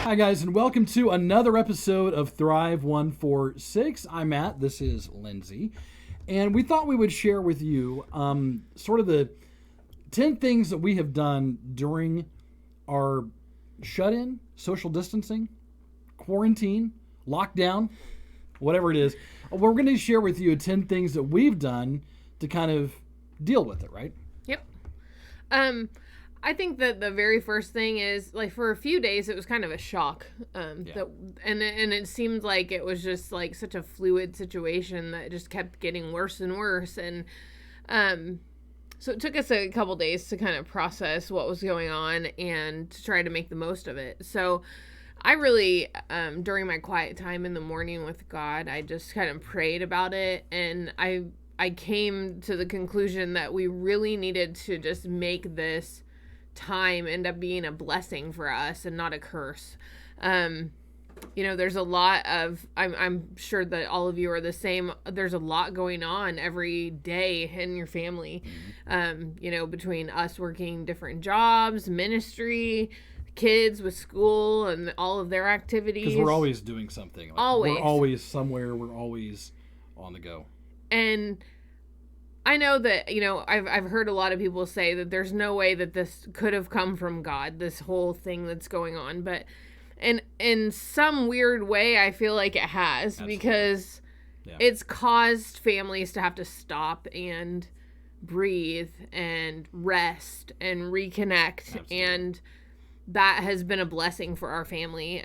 Hi guys, and welcome to another episode of Thrive 146. I'm Matt, this is Lindsay, and we thought we would share with you sort of the 10 things that we have done during our shut-in, social distancing, quarantine, lockdown, whatever it is. We're going to share with you 10 things that we've done to kind of deal with it, right? Yep. I think that the very first thing is, like, for a few days it was kind of a shock. And it seemed like it was just like such a fluid situation that just kept getting worse and worse. And so it took us a couple days to kind of process what was going on and to try to make the most of it. So I really, during my quiet time in the morning with God, I just kind of prayed about it. And I came to the conclusion that we really needed to just make this time end up being a blessing for us and not a curse. There's a lot of, I'm sure that all of you are the same. There's a lot going on every day in your family, between us working different jobs, ministry, kids with school and all of their activities. Because we're always doing something. Like, always. We're always somewhere. We're always on the go. And I know that, I've heard a lot of people say that there's no way that this could have come from God, this whole thing that's going on. But in some weird way, I feel like it has. Absolutely. Because it's caused families to have to stop and breathe and rest and reconnect. Absolutely. And that has been a blessing for our family.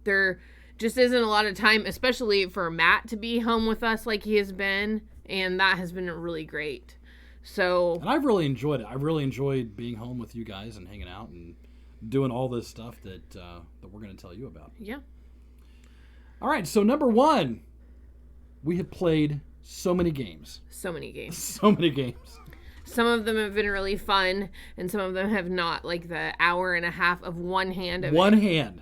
There just isn't a lot of time, especially for Matt to be home with us like he has been. And that has been really great. And I've really enjoyed it. I really enjoyed being home with you guys and hanging out and doing all this stuff that we're going to tell you about. Yeah. All right. So number one, we have played so many games. So many games. So many games. Some of them have been really fun, and some of them have not. Like the hour and a half of one hand of Uno. One hand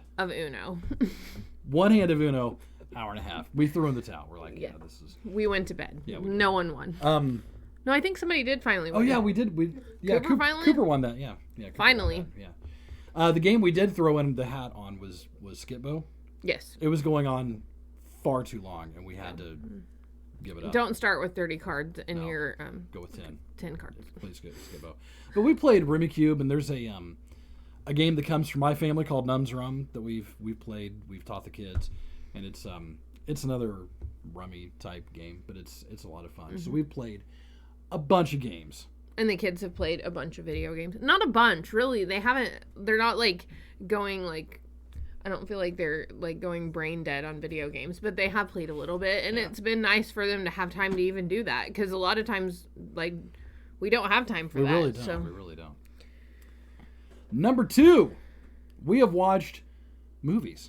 of Uno. Hour and a half. We threw in the towel. We're like, this is. We went to bed. Yeah, no one won. No, I think somebody did finally win. Oh yeah, we did. Cooper won that. Yeah. Cooper finally. Yeah. The game we did throw in the hat on was Skip-Bo. Yes. It was going on far too long, and we had to give it up. Don't start with 30 cards in your. Go with 10. 10 cards. Please go Skip-Bo. But we played Rummikub, and there's a game that comes from my family called Nums Rum that we've played. We've taught the kids. And it's another rummy type game, but it's a lot of fun. Mm-hmm. So we've played a bunch of games. And the kids have played a bunch of video games. Not a bunch, really. They're not like going like, I don't feel like they're like going brain dead on video games, but they have played a little bit. And it's been nice for them to have time to even do that. Because a lot of times, like, we don't have time for that. We really don't. Number 2, we have watched movies.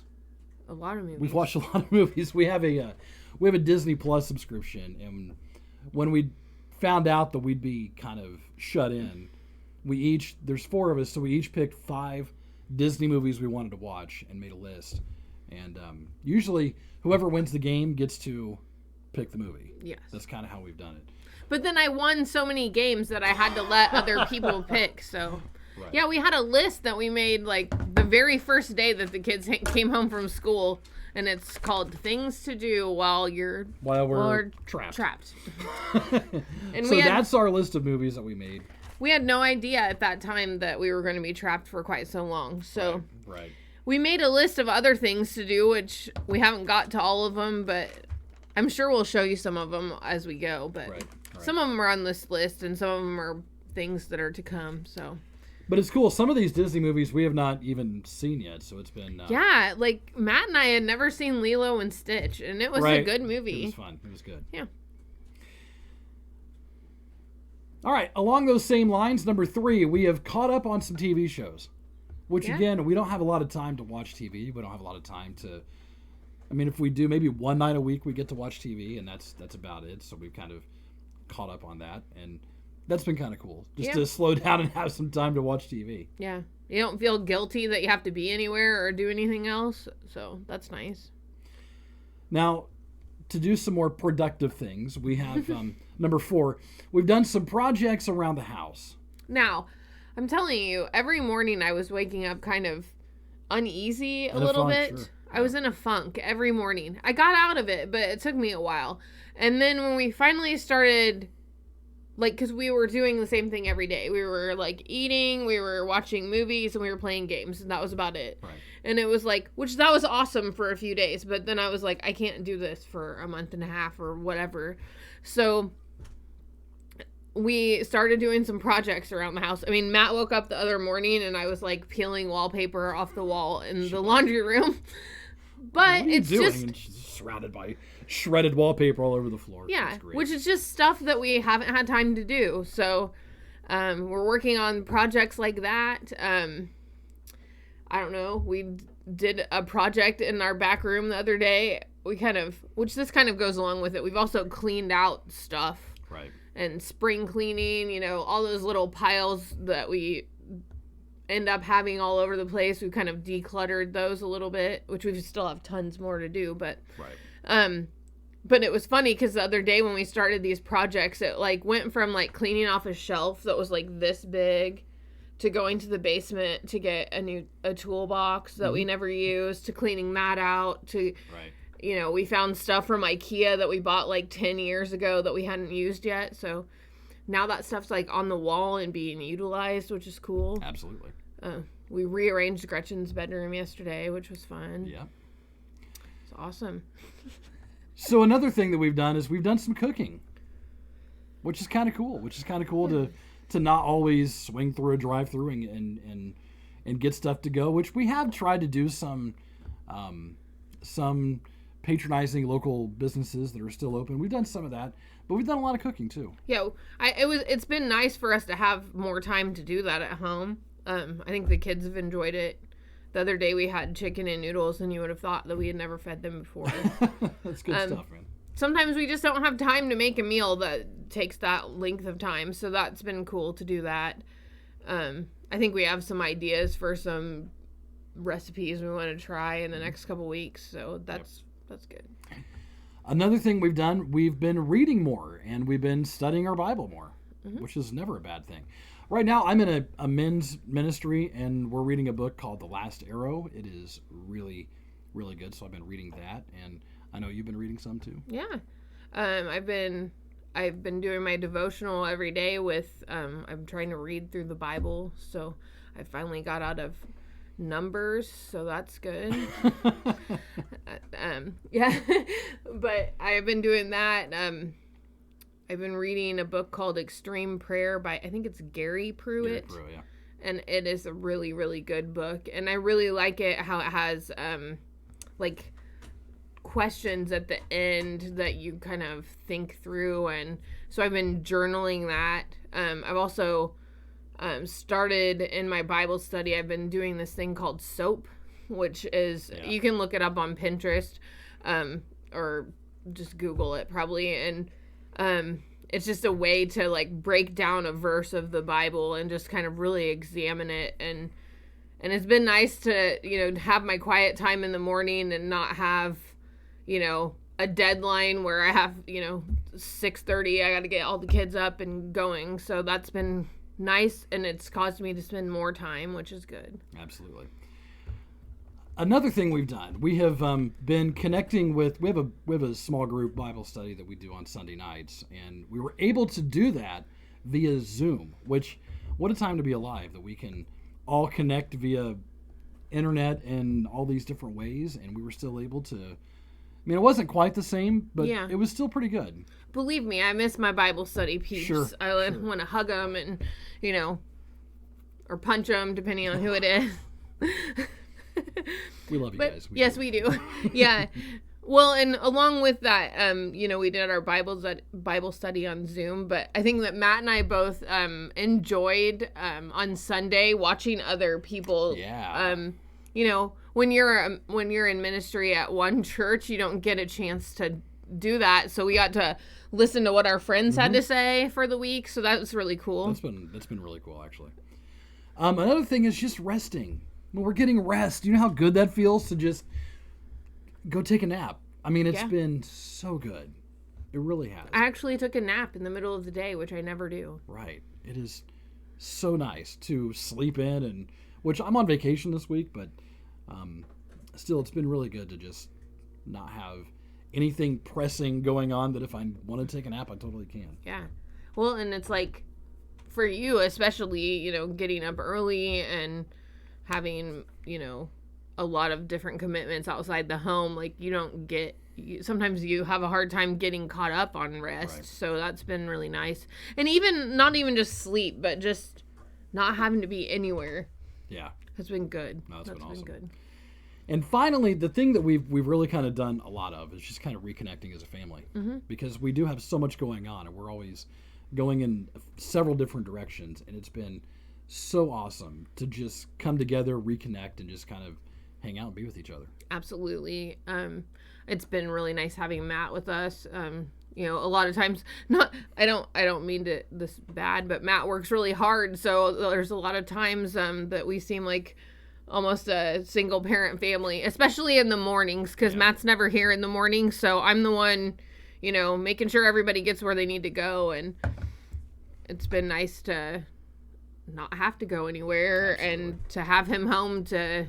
A lot of movies. We've watched a lot of movies. We have a Disney Plus subscription, and when we found out that we'd be kind of shut in, there's 4 of us, so we each picked 5 Disney movies we wanted to watch and made a list. And usually, whoever wins the game gets to pick the movie. Yes. That's kind of how we've done it. But then I won so many games that I had to let other people pick, so. Right. Yeah, we had a list that we made like the very first day that the kids came home from school, and it's called Things to Do While We're Trapped. And so that's our list of movies that we made. We had no idea at that time that we were going to be trapped for quite so long. So right. We made a list of other things to do, which we haven't got to all of them, but I'm sure we'll show you some of them as we go. But some of them are on this list, and some of them are things that are to come. So. But it's cool. Some of these Disney movies we have not even seen yet, so it's been... Yeah, like Matt and I had never seen Lilo and Stitch, and it was a good movie. It was fun. It was good. Yeah. All right, along those same lines, number 3, we have caught up on some TV shows, which, again, we don't have a lot of time to watch TV. We don't have a lot of time to... I mean, if we do, maybe one night a week we get to watch TV, and that's about it. So we've kind of caught up on that, and... That's been kind of cool, just to slow down and have some time to watch TV. Yeah. You don't feel guilty that you have to be anywhere or do anything else, so that's nice. Now, to do some more productive things. We have number 4. We've done some projects around the house. Now, I'm telling you, every morning I was waking up kind of uneasy a little bit. Sure. I was in a funk every morning. I got out of it, but it took me a while. And then when we finally started, like, because we were doing the same thing every day. We were, like, eating, we were watching movies, and we were playing games, and that was about it. Right. And it was like, which that was awesome for a few days, but then I was like, I can't do this for a month and a half or whatever. So we started doing some projects around the house. I mean, Matt woke up the other morning, and I was, like, peeling wallpaper off the wall in the laundry room. But it's just... And she's surrounded by shredded wallpaper all over the floor. Yeah, which is just stuff that we haven't had time to do. So we're working on projects like that. I don't know. We did a project in our back room the other day. Which this kind of goes along with it. We've also cleaned out stuff. Right. And spring cleaning, all those little piles that we end up having all over the place. We've kind of decluttered those a little bit, which we still have tons more to do, but but it was funny because the other day when we started these projects, it like went from like cleaning off a shelf that was like this big to going to the basement to get a toolbox that we never used, to cleaning that out, to we found stuff from IKEA that we bought like 10 years ago that we hadn't used yet. So now that stuff's like on the wall and being utilized, which is cool. Absolutely. We rearranged Gretchen's bedroom yesterday, which was fun. Yeah. It's awesome. So another thing that we've done is we've done some cooking, which is kind of cool. To not always swing through a drive-through and get stuff to go, which we have tried to do some patronizing local businesses that are still open. We've done some of that, but we've done a lot of cooking too. Yeah, it's been nice for us to have more time to do that at home. I think the kids have enjoyed it. The other day we had chicken and noodles, and you would have thought that we had never fed them before. That's good stuff, man. Sometimes we just don't have time to make a meal that takes that length of time, so that's been cool to do that. I think we have some ideas for some recipes we want to try in the next couple weeks, so that's good. Another thing we've done, we've been reading more, and we've been studying our Bible more, which is never a bad thing. Right now, I'm in a men's ministry, and we're reading a book called The Last Arrow. It is really, really good, so I've been reading that, and I know you've been reading some too. Yeah. I've been doing my devotional every day with, I'm trying to read through the Bible, so I finally got out of Numbers, so that's good. Yeah, but I've been doing that. I've been reading a book called Extreme Prayer by, I think it's Gary Pruitt. Gary Pruitt, yeah. And it is a really, really good book. And I really like it, how it has, like, questions at the end that you kind of think through. And so I've been journaling that. I've also started in my Bible study. I've been doing this thing called SOAP, which is, you can look it up on Pinterest, or just Google it probably. And it's just a way to like break down a verse of the Bible and just kind of really examine it. And it's been nice to, have my quiet time in the morning and not have, a deadline where I have, 6:30, I got to get all the kids up and going. So that's been nice, and it's caused me to spend more time, which is good. Absolutely. Another thing we've done, we have been connecting with, we have a small group Bible study that we do on Sunday nights, and we were able to do that via Zoom, which, what a time to be alive, that we can all connect via internet in all these different ways, and we were still able to, it wasn't quite the same, but it was still pretty good. Believe me, I miss my Bible study peeps. Sure, I want to hug them and, or punch them, depending on who it is. We love you guys. We do. Yeah. Well, and along with that, we did our Bible study on Zoom, but I think that Matt and I both enjoyed on Sunday watching other people. Yeah. When you're in ministry at one church, you don't get a chance to do that. So we got to listen to what our friends had to say for the week. So that was really cool. That's been really cool, actually. Another thing is just resting. When we're getting rest, you know how good that feels to just go take a nap. I mean, it's been so good. It really has. I actually took a nap in the middle of the day, which I never do. Right. It is so nice to sleep in, and which I'm on vacation this week, but still, it's been really good to just not have anything pressing going on, that if I want to take a nap, I totally can. Yeah. Well, and it's like, for you especially, you know, getting up early and having, you know, a lot of different commitments outside the home, like you don't get, sometimes you have a hard time getting caught up on rest. Right. So that's been really nice. And even, not even just sleep, but just not having to be anywhere. Yeah. Has been good. No, that's been awesome. Good. And finally, the thing that we've really kind of done a lot of is just kind of reconnecting as a family. Mm-hmm. Because we do have so much going on, and we're always going in several different directions. And it's been so awesome to just come together, reconnect, and just kind of hang out and be with each other. Absolutely. It's been really nice having Matt with us. You know, a lot of times, I don't mean to this bad, but Matt works really hard. So there's a lot of times that we seem like almost a single parent family, especially in the mornings, because Matt's never here in the morning. So I'm the one, you know, making sure everybody gets where they need to go. And it's been nice to not have to go anywhere. Absolutely. And to have him home to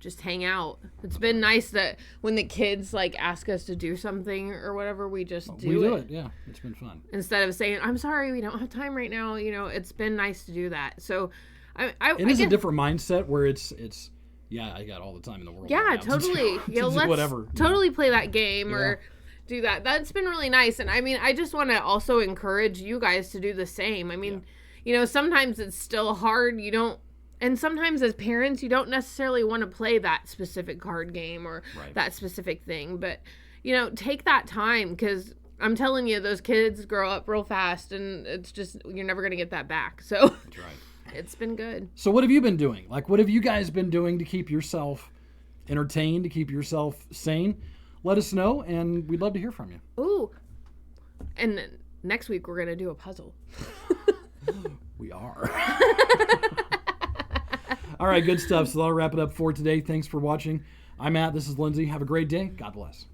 just hang out. It's been nice that when the kids like ask us to do something or whatever, we just do it. Yeah, it's been fun. Instead of saying, I'm sorry, we don't have time right now. You know, it's been nice to do that. So it is a different mindset where it's I got all the time in the world. Yeah, right totally. You know, let's whatever. Totally play that game or do that. That's been really nice. And I mean, I just want to also encourage you guys to do the same. I mean, you know, sometimes it's still hard. And sometimes as parents, you don't necessarily want to play that specific card game or that specific thing. But, you know, take that time, because I'm telling you, those kids grow up real fast, and it's just, you're never going to get that back. So that's right. It's been good. So what have you been doing? Like, what have you guys been doing to keep yourself entertained, to keep yourself sane? Let us know, and we'd love to hear from you. Ooh. And next week, we're going to do a puzzle. We are. All right, good stuff. So that'll wrap it up for today. Thanks for watching. I'm Matt. This is Lindsay. Have a great day. God bless.